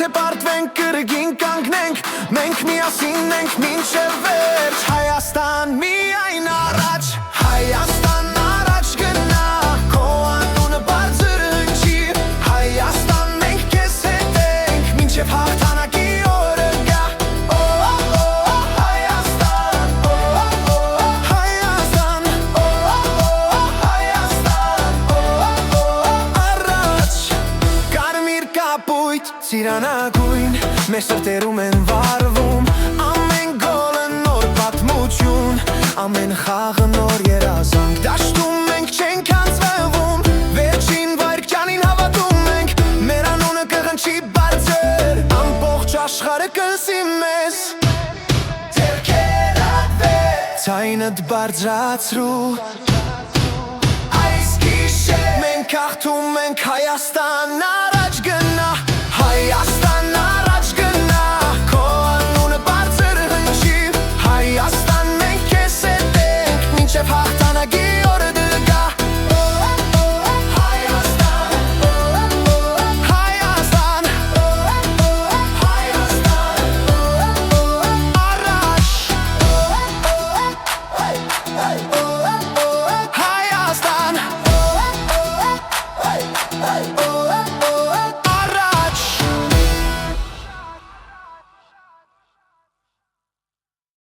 Եթե պարտվենք կրգին կանգնենք, մենք միասին ենք մինչև վերջ։ Հայաստան միայն առաջ, Հայաստան առաջ գնա, քո անունը բարձր հնչի, Հայաստան մենք քեզ հետ ենք, մինչև հաղթանակի օրը գա։ Հայաստան, Հայաստան, Հայաստան, առաջ։ Կարմիր կապույտ, ծիրանագույն, մեր սրտերում են վառվում, ամեն գոլը նոր պատմություն, ամեն խաղը նոր երազանք, դաշտում մենք չենք անցվելվում, վերջին վայրկյանին հավատում ենք, մեր անունը կհնչի բարձր, ամբողջ աշխարհը կլսի մեզ։ Ձայնդ բարձրացրու, այս գիշեր մենք հաղթում ենք, Հայաստան